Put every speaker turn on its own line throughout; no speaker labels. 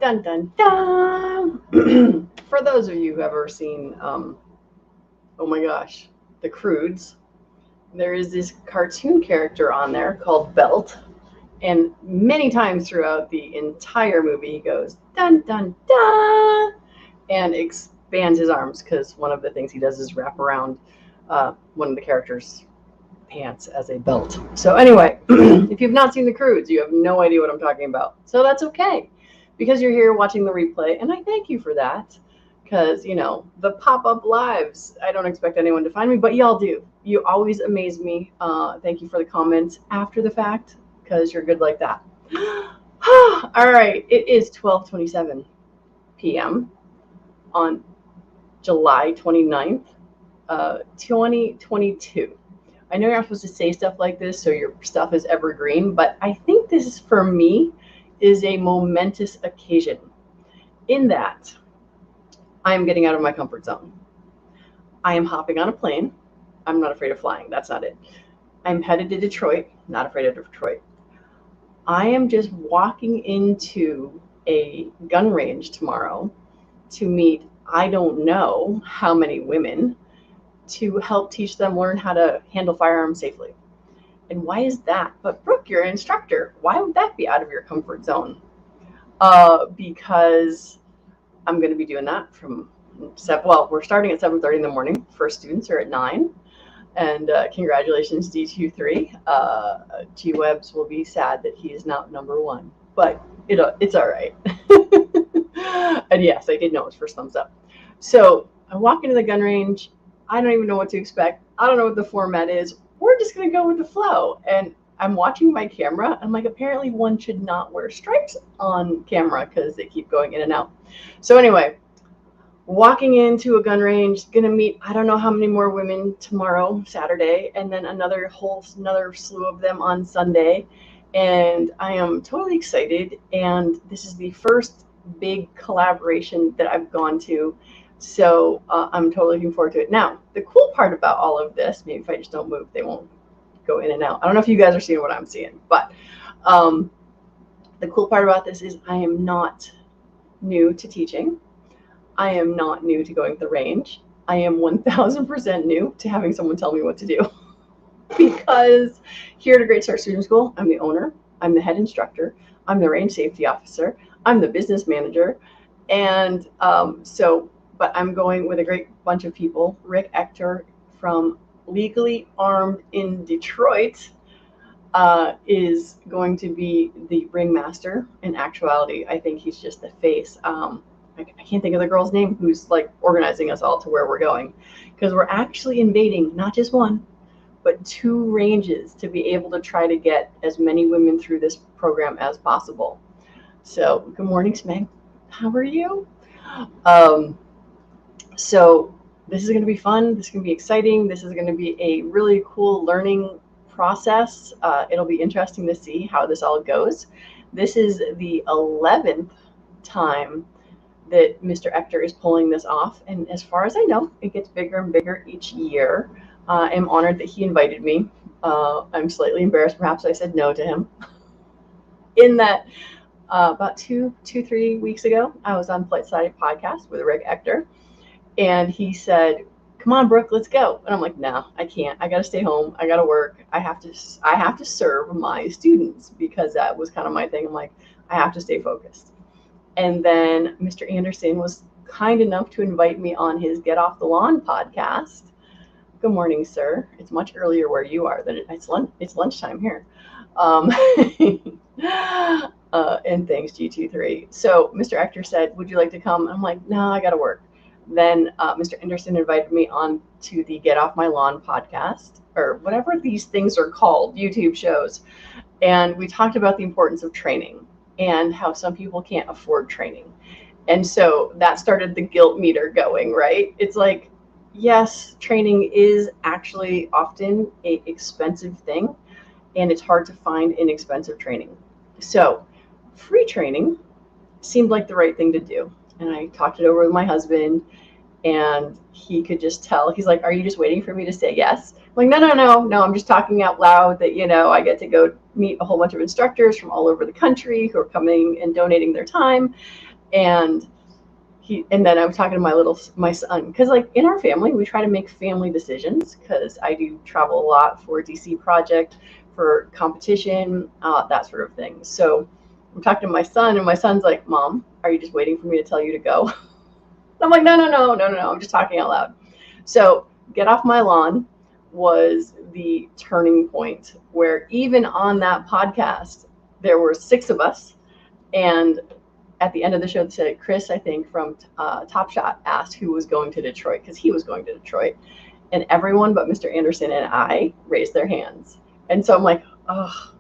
Dun dun dun. For those of you who have ever seen, oh my gosh, The Croods, there is this cartoon character on there called Belt, and many times throughout the entire movie he goes dun dun dun and expands his arms because one of the things he does is wrap around one of the characters' pants as a belt. So anyway, if you've not seen The Croods, you have no idea what I'm talking about. So that's okay, because you're here watching the replay, and I thank you for that. Because, you know, the pop-up lives, I don't expect anyone to find me, but y'all do. You always amaze me. Thank you for the comments after the fact, because you're good like that. All right, it is 12:27 p.m. on July 29th, 2022. I know you're not supposed to say stuff like this, so your stuff is evergreen, but I think this, for me, is a momentous occasion in that I am getting out of my comfort zone. I am hopping on a plane. I'm not afraid of flying. That's not it. I'm headed to Detroit. Not afraid of Detroit. I am just walking into a gun range tomorrow to meet I don't know how many women to help teach them learn how to handle firearms safely. And why is that? But Brooke, you're an instructor. Why would that be out of your comfort zone? Because I'm going to be doing that from we're starting at 7:30 in the morning. First students are at 9. And congratulations, D23. G-Webs will be sad that he is not number 1, but it's all right. And yes, I did know his first thumbs up. So I walk into the gun range. I don't even know what to expect. I don't know what the format is. We're just going to go with the flow. And I'm watching my camera. I'm like, apparently one should not wear stripes on camera because they keep going in and out. So anyway, walking into a gun range, gonna meet I don't know how many more women tomorrow, Saturday, and then another slew of them on Sunday. And I am totally excited. And this is the first big collaboration that I've gone to. So I'm totally looking forward to it. Now, the cool part about all of this, maybe if I just don't move, they won't go in and out. I don't know if you guys are seeing what I'm seeing, but the cool part about this is I am not new to teaching. I am not new to going to the range. I am 1000% new to having someone tell me what to do. Because here at A Great Start Student School, I'm the owner, I'm the head instructor, I'm the range safety officer, I'm the business manager, and but I'm going with a great bunch of people. Rick Ector from Legally Armed in Detroit is going to be the ringmaster. In actuality, I think he's just the face. I can't think of the girl's name who's like organizing us all to where we're going, because we're actually invading not just one, but 2 ranges to be able to try to get as many women through this program as possible. So good morning, Smeg. How are you? So this is going to be fun. This is going to be exciting. This is going to be a really cool learning process. It'll be interesting to see how this all goes. This is the 11th time that Mr. Ector is pulling this off, and as far as I know, it gets bigger and bigger each year. I'm honored that he invited me. I'm slightly embarrassed, perhaps I said no to him. In that, about 3 weeks ago, I was on Flight Side Podcast with Rick Ector, and he said, "Come on, Brooke, let's go." And I'm like, "No, I can't. I got to stay home. I got to work. I have to serve my students," because that was kind of my thing. I'm like, I have to stay focused. And then Mr. Anderson was kind enough to invite me on his Get Off the Lawn podcast. Good morning, sir. It's much earlier where you are than it's lunchtime here. And thanks, G23. So Mr. Ector said, "Would you like to come?" I'm like, "No, I got to work." Then Mr. Anderson invited me on to the Get Off My Lawn podcast, or whatever these things are called, YouTube shows. And we talked about the importance of training and how some people can't afford training. And so that started the guilt meter going, right? It's like, yes, training is actually often an expensive thing, and it's hard to find inexpensive training. So free training seemed like the right thing to do. And I talked it over with my husband, and he could just tell. He's like, "Are you just waiting for me to say yes?" I'm like, no, I'm just talking out loud that, I get to go meet a whole bunch of instructors from all over the country who are coming and donating their time. And then I was talking to my son, because like in our family, we try to make family decisions, because I do travel a lot for DC project, for competition, that sort of thing. So I'm talking to my son, and my son's like, Mom, are you just waiting for me to tell you to go? I'm like, no, I'm just talking out loud. So Get Off My Lawn was the turning point, where even on that podcast, there were 6 of us. And at the end of the show, they said, Chris, I think, from Top Shot, asked who was going to Detroit, because he was going to Detroit. And everyone but Mr. Anderson and I raised their hands. And so I'm like, oh,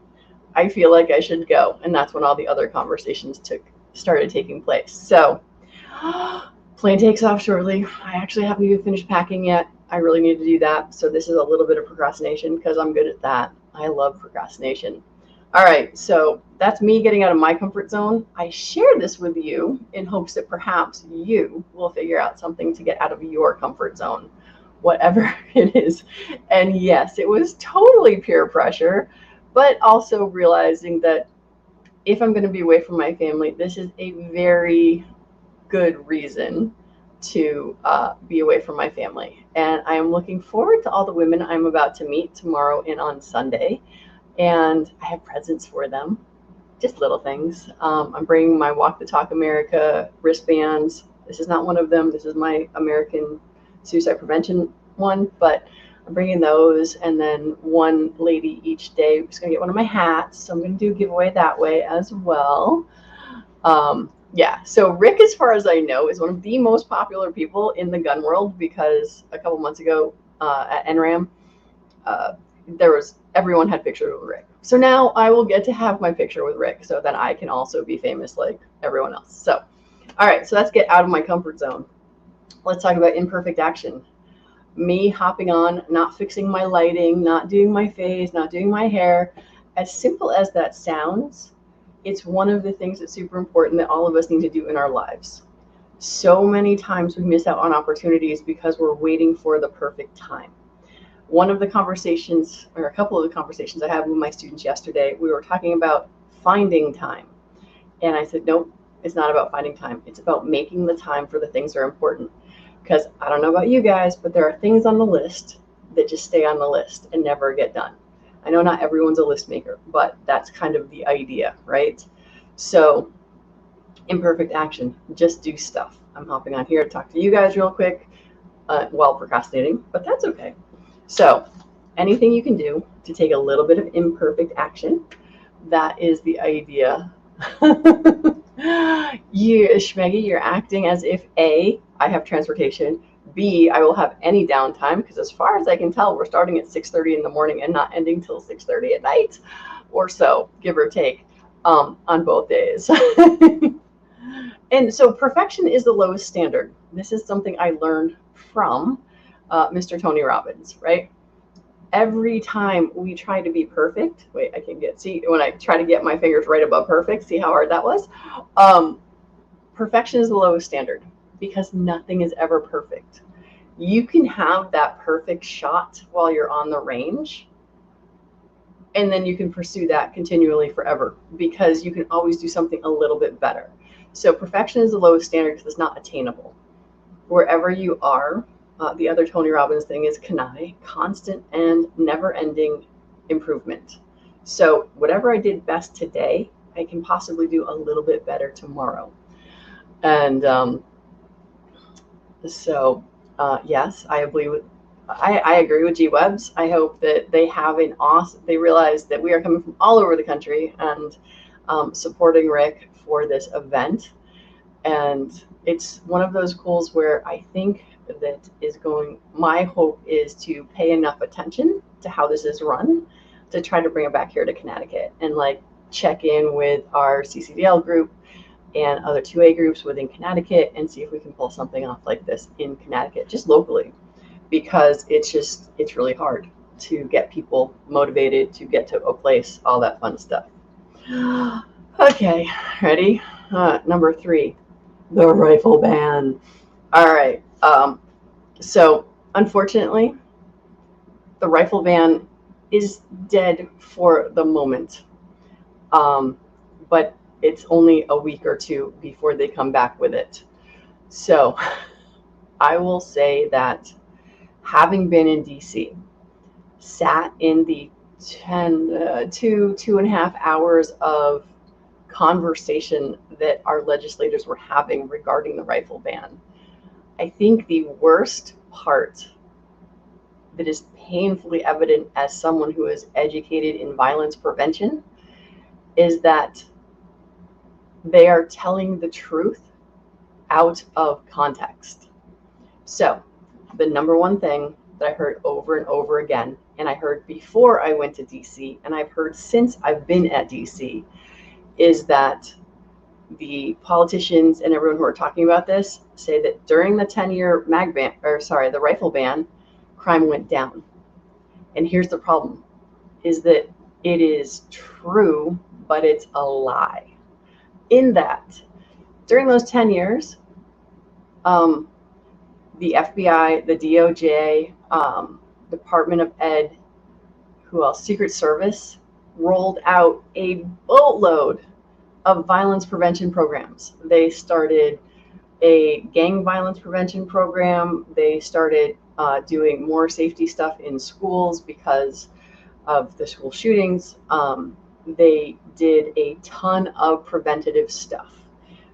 I feel like I should go. And that's when all the other conversations started taking place. So plane takes off shortly. I actually haven't even finished packing yet. I really need to do that. So this is a little bit of procrastination, because I'm good at that. I love procrastination. All right, so that's me getting out of my comfort zone. I share this with you in hopes that perhaps you will figure out something to get out of your comfort zone, whatever it is. And yes, it was totally peer pressure, but also realizing that if I'm going to be away from my family, this is a very good reason to be away from my family. And I am looking forward to all the women I'm about to meet tomorrow and on Sunday. And I have presents for them, just little things. I'm bringing my Walk the Talk America wristbands. This is not one of them. This is my American suicide prevention one, but I'm bringing those. And then one lady each day is going to get one of my hats. So I'm going to do a giveaway that way as well. Yeah, so Rick, as far as I know, is one of the most popular people in the gun world, because a couple months ago at NRAM, everyone had pictures with Rick. So now I will get to have my picture with Rick, so that I can also be famous like everyone else. So, all right, so let's get out of my comfort zone. Let's talk about imperfect action. Me hopping on, not fixing my lighting, not doing my face, not doing my hair. As simple as that sounds, it's one of the things that's super important that all of us need to do in our lives. So many times we miss out on opportunities because we're waiting for the perfect time. One of the conversations, or a couple of the conversations I had with my students yesterday, we were talking about finding time. And I said, nope, it's not about finding time. It's about making the time for the things that are important. Because I don't know about you guys, but there are things on the list that just stay on the list and never get done. I know not everyone's a list maker, but that's kind of the idea, right? So imperfect action, just do stuff. I'm hopping on here to talk to you guys real quick while procrastinating, but that's okay. So anything you can do to take a little bit of imperfect action, that is the idea. Schmeggy, you're acting as if A, I have transportation, B, I will have any downtime, because as far as I can tell, we're starting at 6:30 in the morning and not ending till 6:30 at night or so, give or take, on both days. And so perfection is the lowest standard. This is something I learned from Mr. Tony Robbins, right? Every time we try to be perfect, wait, I can see when I try to get my fingers right above perfect, see how hard that was? Perfection is the lowest standard, because nothing is ever perfect. You can have that perfect shot while you're on the range, and then you can pursue that continually forever, because you can always do something a little bit better. So perfection is the lowest standard because it's not attainable. Wherever you are, the other Tony Robbins thing is CANI, constant and never-ending improvement. So whatever I did best today, I can possibly do a little bit better tomorrow. And yes, I agree with G Webs. I hope that they have they realize that we are coming from all over the country and supporting Rick for this event. And it's one of those goals where I think that my hope is to pay enough attention to how this is run to try to bring it back here to Connecticut and like check in with our CCDL group and other 2A groups within Connecticut and see if we can pull something off like this in Connecticut, just locally, because it's really hard to get people motivated to get to a place, all that fun stuff. Okay, ready? Number 3, the rifle ban. All right. So unfortunately, the rifle ban is dead for the moment. But it's only a week or two before they come back with it. So I will say that having been in DC, sat in the 2.5 hours of conversation that our legislators were having regarding the rifle ban, I think the worst part that is painfully evident as someone who is educated in violence prevention is that they are telling the truth out of context. So the number one thing that I heard over and over again, and I heard before I went to DC, and I've heard since I've been at DC, is that the politicians and everyone who are talking about this say that during the 10-year the rifle ban, crime went down. And here's the problem, is that it is true, but it's a lie. In that, during those 10 years, the FBI, the DOJ, Department of Ed, who else? Secret Service rolled out a boatload of violence prevention programs. They started a gang violence prevention program. They started doing more safety stuff in schools because of the school shootings. They did a ton of preventative stuff.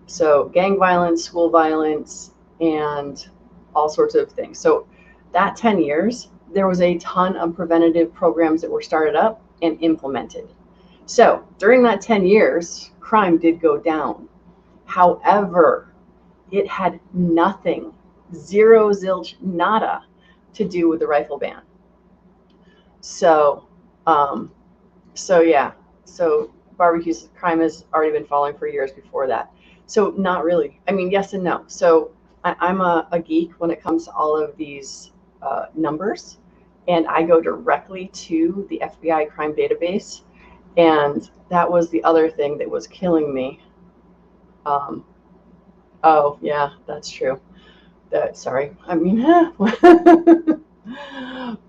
So gang violence, school violence, and all sorts of things. So that 10 years, there was a ton of preventative programs that were started up and implemented. So during that 10 years, crime did go down. However, it had nothing, zero, zilch, nada to do with the rifle ban. So, yeah. So barbecue crime has already been falling for years before that. So not really. I mean, yes and no. So I'm a geek when it comes to all of these numbers, and I go directly to the FBI crime database, and that was the other thing that was killing me. Oh yeah, that's true. Sorry. I mean,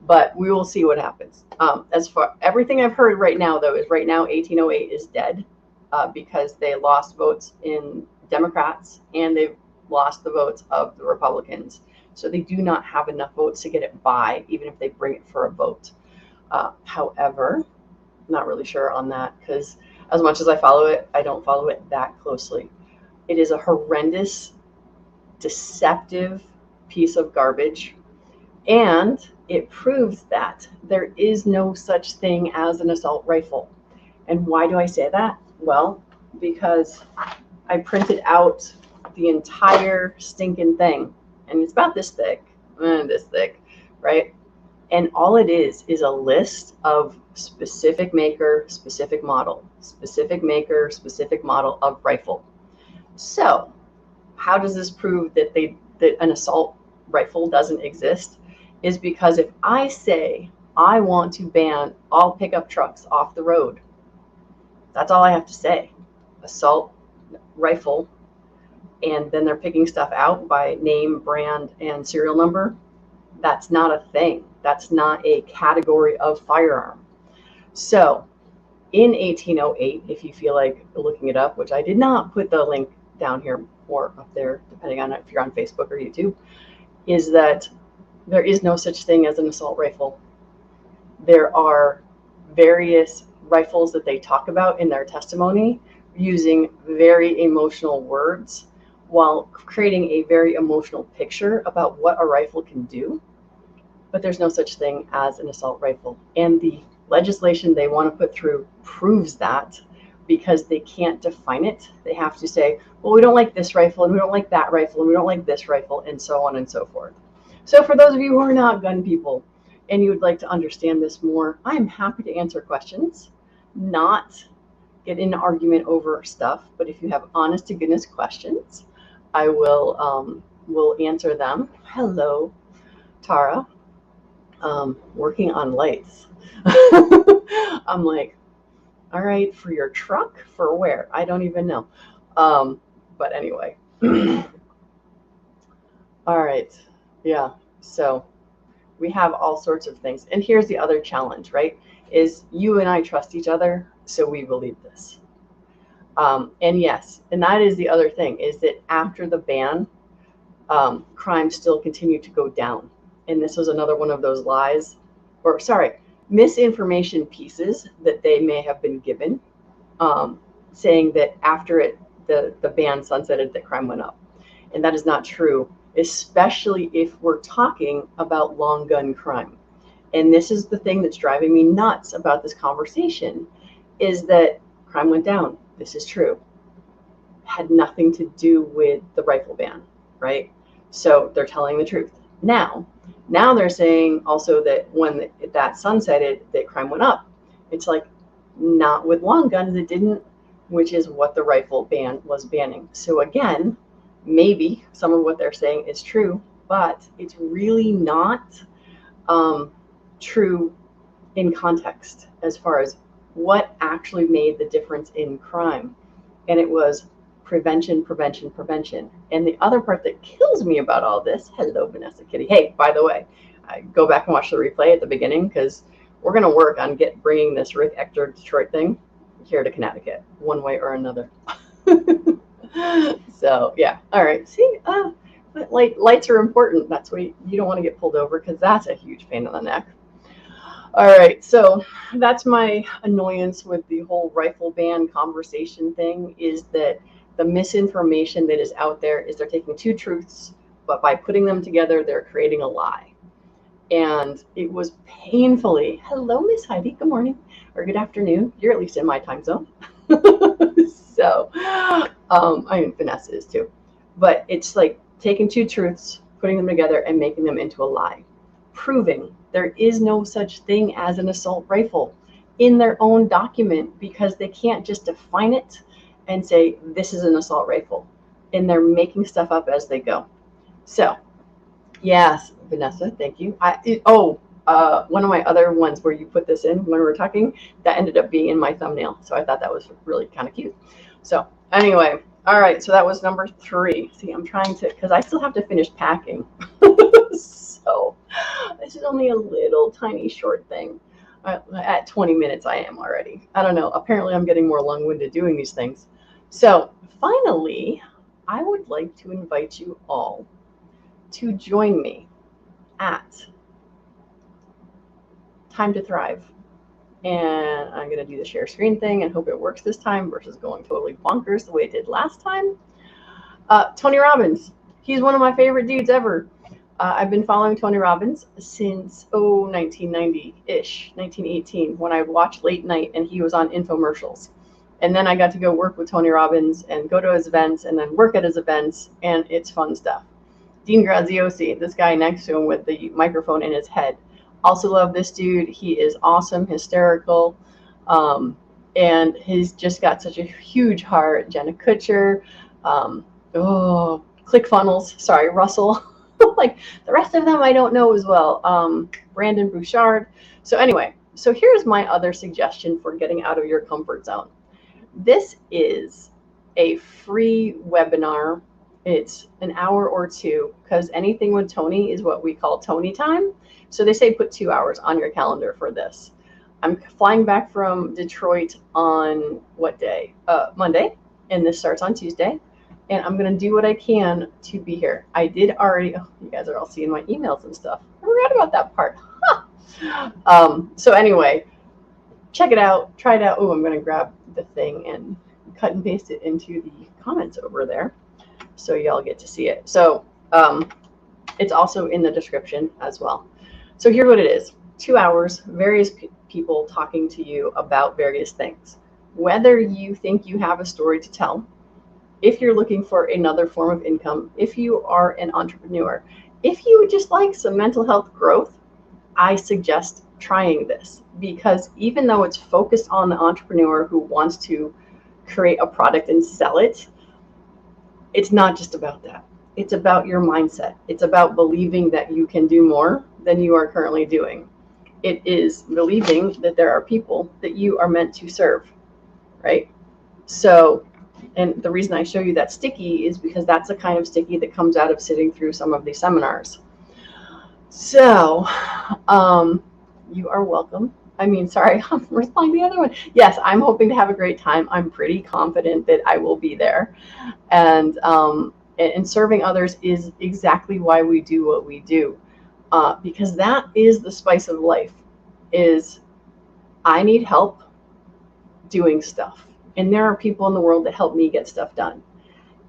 but we will see what happens. As far everything I've heard right now, though, is right now 1808 is dead because they lost votes in Democrats and they've lost the votes of the Republicans. So they do not have enough votes to get it by, even if they bring it for a vote. However, not really sure on that because as much as I follow it, I don't follow it that closely. It is a horrendous, deceptive piece of garbage, and it proves that there is no such thing as an assault rifle. And why do I say that? Well, because I printed out the entire stinking thing, and it's about this thick, right? And all it is a list of specific maker, specific model, specific maker, specific model of rifle. So how does this prove that an assault rifle doesn't exist? Is because if I say I want to ban all pickup trucks off the road, that's all I have to say. Assault rifle, and then they're picking stuff out by name, brand, and serial number. That's not a thing. That's not a category of firearm. So in 1808, if you feel like looking it up, which I did not put the link down here or up there, depending on if you're on Facebook or YouTube, is that there is no such thing as an assault rifle. There are various rifles that they talk about in their testimony using very emotional words while creating a very emotional picture about what a rifle can do. But there's no such thing as an assault rifle. And the legislation they want to put through proves that, because they can't define it. They have to say, well, we don't like this rifle, and we don't like that rifle, and we don't like this rifle, and so on and so forth. So for those of you who are not gun people and you would like to understand this more, I'm happy to answer questions, not get in an argument over stuff. But if you have honest to goodness questions, I will answer them. Hello, Tara. Working on lights. I'm like, all right, for your truck? For where? I don't even know. But anyway. All right. Yeah. So we have all sorts of things. And here's the other challenge, right? Is you and I trust each other, so we believe this. And yes, and that is the other thing, is that after the ban, crime still continued to go down. And this was another one of those lies, or sorry, misinformation pieces that they may have been given, saying that after the ban sunsetted, that crime went up. And that is not true, especially if we're talking about long gun crime. And this is the thing that's driving me nuts about this conversation, is that crime went down. This is true. Had nothing to do with the rifle ban, right? So they're telling the truth. Now they're saying also that when that sunsetted, that crime went up. It's like, not with long guns, it didn't, which is what the rifle ban was banning. So again, maybe some of what they're saying is true, but it's really not true in context as far as what actually made the difference in crime. And it was prevention, prevention, prevention. And the other part that kills me about all this, hello, Vanessa Kitty. Hey, by the way, go back and watch the replay at the beginning, because we're going to work on bringing this Rick Ector Detroit thing here to Connecticut, one way or another. So, yeah. All right. See, but lights are important. That's why you don't want to get pulled over, because that's a huge pain in the neck. All right, so that's my annoyance with the whole rifle ban conversation thing, is that the misinformation that is out there is they're taking two truths, but by putting them together, they're creating a lie. And it was painfully, hello, Miss Heidi, good morning, or good afternoon. You're at least in my time zone. So, I mean, Vanessa is too. But it's like taking two truths, putting them together, and making them into a lie. Proving there is no such thing as an assault rifle in their own document, because they can't just define it and say this is an assault rifle, and they're making stuff up as they go. So yes, Vanessa, thank you. One of my other ones where you put this in when we were talking, that ended up being in my thumbnail, so I thought that was really kind of cute. So anyway, all right, so that was number 3. See, I'm trying to, because I still have to finish packing. So this is only a little tiny short thing. At 20 minutes I am already. I don't know. Apparently I'm getting more long-winded doing these things. So finally, I would like to invite you all to join me at Time to Thrive. And I'm going to do the share screen thing and hope it works this time versus going totally bonkers the way it did last time. Tony Robbins. He's one of my favorite dudes ever. I've been following Tony Robbins since 1990-ish, 1918, when I watched Late Night and he was on infomercials. And then I got to go work with Tony Robbins and go to his events and then work at his events, and it's fun stuff. Dean Graziosi, this guy next to him with the microphone in his head. Also love this dude. He is awesome, hysterical, and he's just got such a huge heart. Jenna Kutcher, ClickFunnels, sorry, Russell. Like the rest of them I don't know as well. Brandon Bouchard. So anyway, so here's my other suggestion for getting out of your comfort zone. This is a free webinar. It's an hour or two, because anything with Tony is what we call Tony time. So they say put 2 hours on your calendar for this. I'm flying back from Detroit on what day? Monday, and this starts on Tuesday. And I'm going to do what I can to be here. I did already, you guys are all seeing my emails and stuff. I forgot about that part. So anyway, check it out, try it out. Oh, I'm going to grab the thing and cut and paste it into the comments over there, so y'all get to see it. So it's also in the description as well. So here's what it is. 2 hours, various people talking to you about various things. Whether you think you have a story to tell, if you're looking for another form of income, if you are an entrepreneur, if you would just like some mental health growth, I suggest trying this, because even though it's focused on the entrepreneur who wants to create a product and sell it, it's not just about that. It's about your mindset. It's about believing that you can do more than you are currently doing. It is believing that there are people that you are meant to serve, right? So, and the reason I show you that sticky is because that's the kind of sticky that comes out of sitting through some of these seminars. So you are welcome. I mean, sorry, I'm responding to the other one. Yes, I'm hoping to have a great time. I'm pretty confident that I will be there. And serving others is exactly why we do what we do. Because that is the spice of life, is I need help doing stuff. And there are people in the world that help me get stuff done.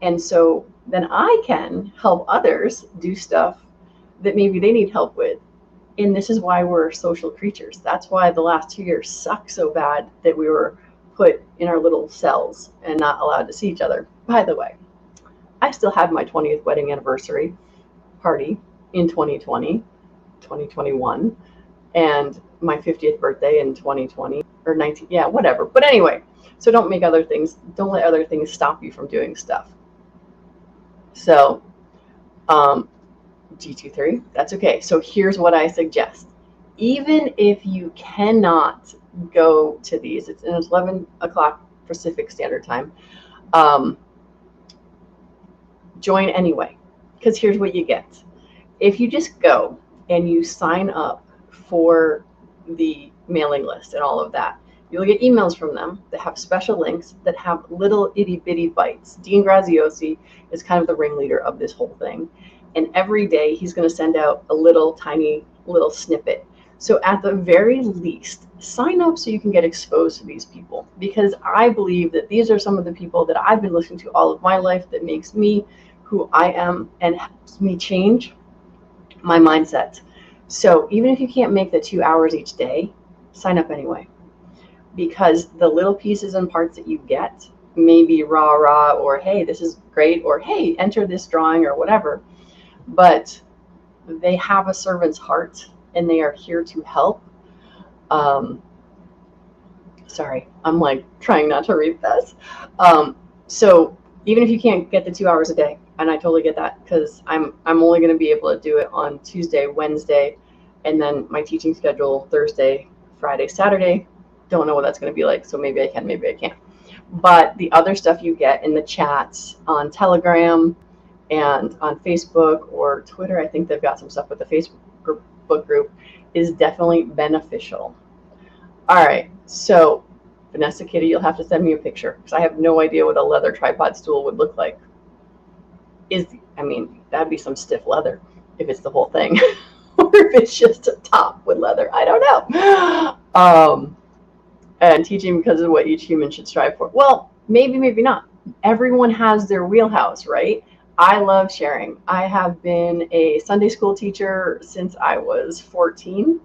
And so then I can help others do stuff that maybe they need help with. And this is why we're social creatures. That's why the last 2 years suck so bad, that we were put in our little cells and not allowed to see each other. By the way, I still had my 20th wedding anniversary party in 2020, 2021, and my 50th birthday in 2020 or 19, yeah, whatever. But anyway, so don't let other things stop you from doing stuff. So, G23, that's okay. So here's what I suggest. Even if you cannot go to these, it's 11 o'clock Pacific Standard Time, join anyway, because here's what you get. If you just go and you sign up for the mailing list and all of that, you'll get emails from them that have special links that have little itty bitty bites. Dean Graziosi is kind of the ringleader of this whole thing. And every day he's going to send out a little tiny little snippet. So at the very least, sign up so you can get exposed to these people, because I believe that these are some of the people that I've been listening to all of my life that makes me who I am and helps me change my mindset. So even if you can't make the 2 hours each day, sign up anyway, because the little pieces and parts that you get may be rah, or hey, this is great, or hey, enter this drawing or whatever. But they have a servant's heart and they are here to help. Sorry, I'm like trying not to read this. So even if you can't get the 2 hours a day, and I totally get that, because I'm only going to be able to do it on Tuesday, Wednesday, and then my teaching schedule Thursday, Friday, Saturday. Don't know what that's going to be like, so maybe I can, maybe I can't. But the other stuff you get in the chats on Telegram and on Facebook or Twitter, I think they've got some stuff with the Facebook group, is definitely beneficial. All right, so Vanessa Kitty, you'll have to send me a picture, because I have no idea what a leather tripod stool would look like. I mean, that'd be some stiff leather if it's the whole thing, or if it's just a top with leather. I don't know. And teaching because of what each human should strive for. Well, maybe, maybe not. Everyone has their wheelhouse, right? I love sharing. I have been a Sunday school teacher since I was 14,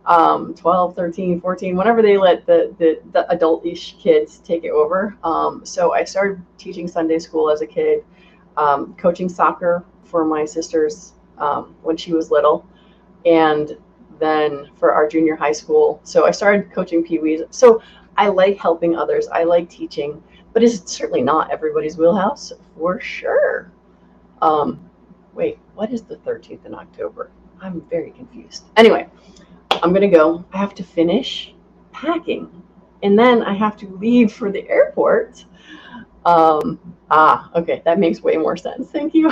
12, 13, 14, whenever they let the adult-ish kids take it over. So I started teaching Sunday school as a kid, coaching soccer for my sisters when she was little, and then for our junior high school. So I started coaching Pee-wees. So I like helping others. I like teaching, but it's certainly not everybody's wheelhouse, for sure. Wait, what is the 13th in October? I'm very confused. Anyway, I'm going to go. I have to finish packing, and then I have to leave for the airport. Okay, that makes way more sense. Thank you.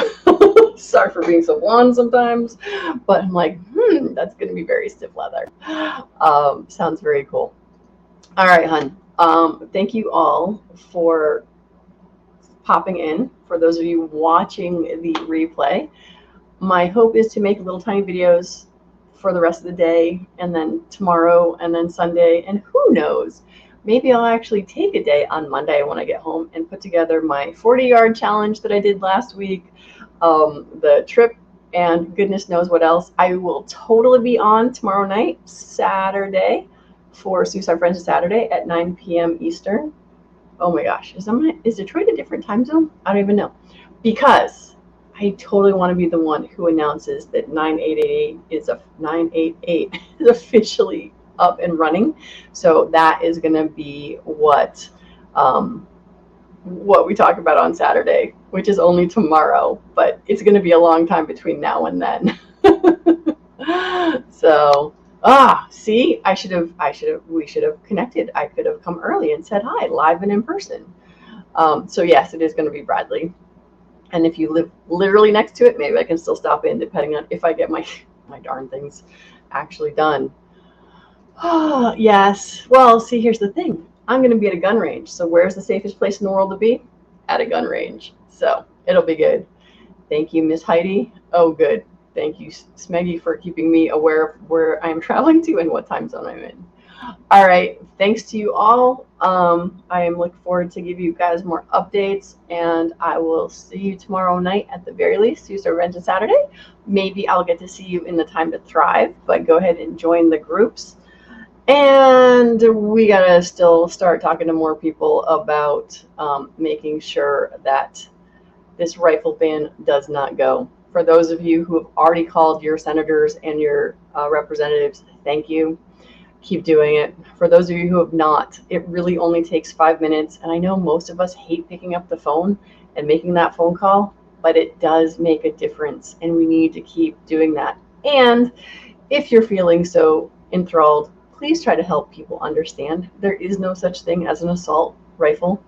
Sorry for being so blonde sometimes, but I'm like, that's going to be very stiff leather. Sounds very cool. All right, hun. Thank you all for popping in. For those of you watching the replay, my hope is to make little tiny videos for the rest of the day, and then tomorrow, and then Sunday, and who knows, maybe I'll actually take a day on Monday when I get home and put together my 40-yard challenge that I did last week, the trip, and goodness knows what else. I will totally be on tomorrow night, Saturday, for Suicide Friends Saturday at 9 p.m. Eastern. Oh my gosh, is Detroit a different time zone? I don't even know, because I totally want to be the one who announces that 988 is officially up and running. So that is going to be what we talk about on Saturday, which is only tomorrow, but it's going to be a long time between now and then. So, see, we should have connected. I could have come early and said hi, live and in person. So yes, it is going to be Bradley. And if you live literally next to it, maybe I can still stop in, depending on if I get my darn things actually done. Yes. Well, see, here's the thing. I'm going to be at a gun range. So where's the safest place in the world to be? At a gun range. So it'll be good. Thank you, Miss Heidi. Oh, good. Thank you, Smeggy, for keeping me aware of where I am traveling to and what time zone I'm in. All right. Thanks to you all. I am looking forward to give you guys more updates, and I will see you tomorrow night at the very least. Tuesday, Wednesday, Saturday. Maybe I'll get to see you in the Time to Thrive, but go ahead and join the groups. And we gotta still start talking to more people about making sure that this rifle ban does not go. For those of you who have already called your senators and your representatives, thank you. Keep doing it. For those of you who have not, it really only takes 5 minutes. And I know most of us hate picking up the phone and making that phone call, but it does make a difference. And we need to keep doing that. And if you're feeling so enthralled, please try to help people understand there is no such thing as an assault rifle.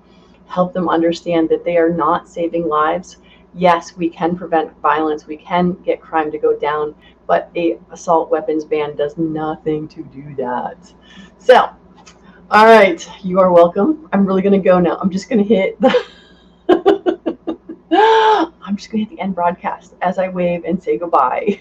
Help them understand that they are not saving lives. Yes, we can prevent violence, we can get crime to go down, but a assault weapons ban does nothing to do that. So, all right, you are welcome. I'm really gonna go now. I'm just gonna hit the I'm just gonna hit the end broadcast as I wave and say goodbye.